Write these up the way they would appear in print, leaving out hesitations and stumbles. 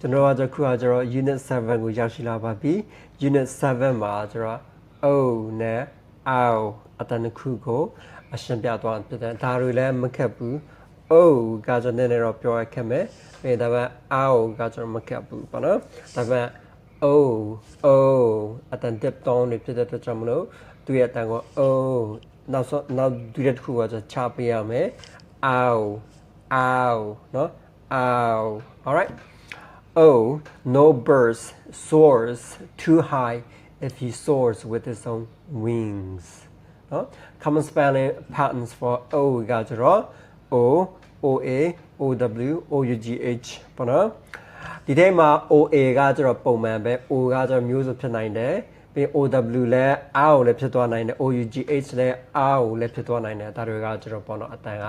ကျွန်တော်ကခုကကျွန်တော် unit 7ကိုရောက်ရှိလာပါပြီ unit 7မှာကျွန်တော် O နဲ့ Ow အတန်တစ်ခုကိုအရှင်းပြသွားဖြစ်တယ်ဒါတွေလည်းမခက်ဘူး O ကကျွန်တော်နည်းနည်းတော့ပြောရခက်မယ်ပြီးဒါပေမဲ့ Ow ကကျွန်တော်မခက်ဘူးပေါ့နော်ဒါပေမဲ့ O အတန်တစ်တောင်းနေဖြစ်တဲ့အတွက်ကြောင့်မလို့သူရဲ့အတန်ကို O နောက်ဒီတစ်ခုကကျွန်တော်ချပေးရမယ် Ow နော် Ow alright Oh, no bird soars too high if he soars with his own wings. Common spelling patterns for O ကကြတော့ O, OA, OW, OUGH ပေါ့နော်ဒီထဲမှာ OA ကကြတော့ပုံမှန်ပဲ O ကကြတော့မျိုးစုံဖြစ်နိုင်တယ်ပြီး OW လည်း R ကိုလည်းဖြစ်သွားနိုင်တယ် OUGH လည်း R ကိုလည်းဖြစ်သွားနိုင်တယ်ဒါတွေကကြတော့ပေါ့နော်အတန်က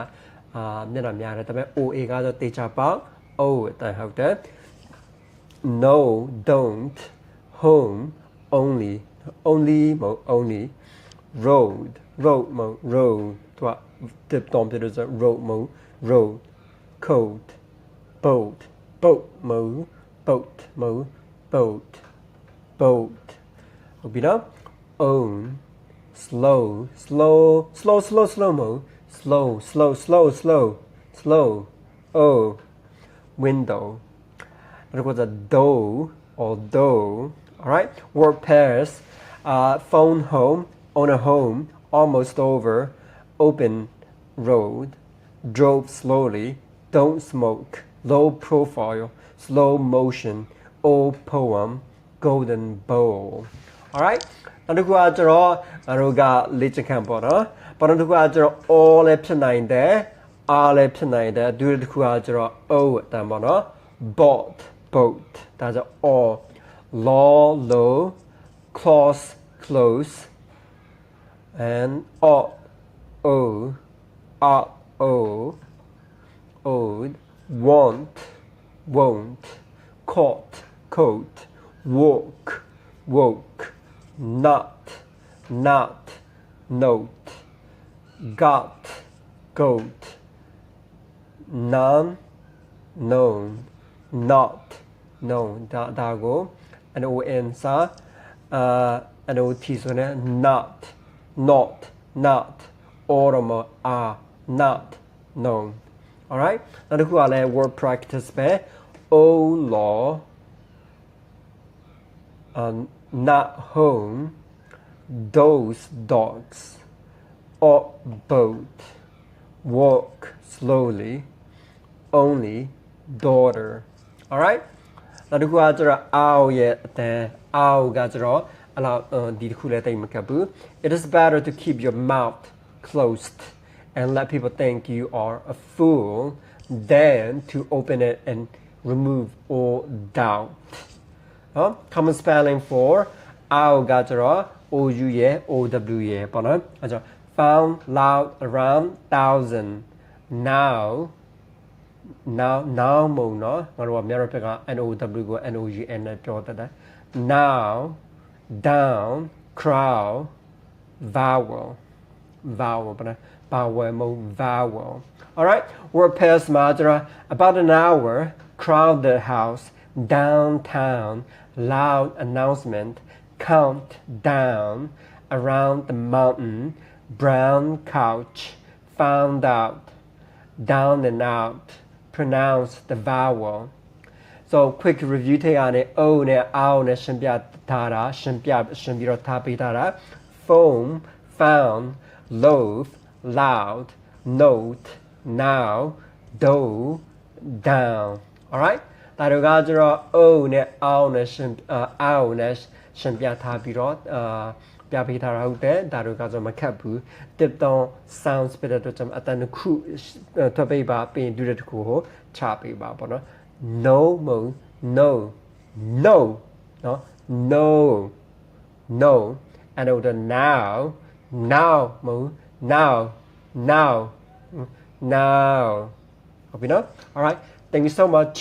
မျက်နှာများတယ်ဒါပေမဲ့ OA ကကြတော့တေချာပေါက် O အတန်ဟုတ်တယ်No, don't, home, only, only, road, tip tom is a road, coat, boat, Obina, own, slow, oh, window. It was a dough or dough. All right. Word pairs. Phone home, on a home, almost over, open road, drove slowly, don't smoke, low profile, slow motion, old poem, golden bowl. All right. နောက်တစ်ခုကကျတော့တို့ကလေ့ကျင့်ခန်းပေါ့နော်။ဘာလို့တစ်ခုကကျတော့ all လည်းဖြစ်နိုင်တယ် R လည်းဖြစ်နိုင်တယ်ဒုတိယတစ်ခုကကျတော့ O အတန်ပေါ့နော်။ Boat that's all law low close and old want coat woke not note got goat none known not known ဒါကို NON စာ NOT ဆိုနေ not or are not known all right နောက်တစ်ခုကလည်း word practice ပဲ oh law not home those dogs or boat walk slowly only daughter all right နောက်တစ်ခုကကျတော့ ow ရဲ့အတန် ow ကကျတော့အဲ့လောက်ဒီတစ်ခုလည်းတိတ်မကပ်ဘူး it is better to keep your mouth closed and let people think you are a fool than to open it and remove all doubt common spelling for ow ကကျတော့ ou ရဲ့ ow ရဲ့ပေါ့နော်အဲ့ကြောင့် found loud around thousand now မုံနော်ငါတို့ကများတော့ပြက NOW ကို NOUN နဲ့ပြောတတ်တယ် now down crowd vowel ပေါ့နော် vowel all right word pairs မှာကျတော့ about an hour crowd the house downtown loud announcement count down around the mountain brown couch found out down and out pronounce the vowel so quick review ထဲကနေ O နဲ့ R နဲ့ရှင်းပြထားတာရှင်းပြီးတော့ထားပေးထားတာ phone found loaf loud note now dough down all right ဒါတို့ကကျတော့ O နဲ့ R နဲ့ရှင်းပြထားပြီးတော့ပြပေးထားတာဟုတ်တယ်ဒါတို့ကဆိုမခက်ဘူး tip down sounds ပြတဲ့အတွက်ကြောင့်အတန်တစ်ခုထွက်ပေးပါပြင်ဒုတဲ့တစ်ခုကိုချပေးပါပေါ့နော် no and the now now all right thank you so much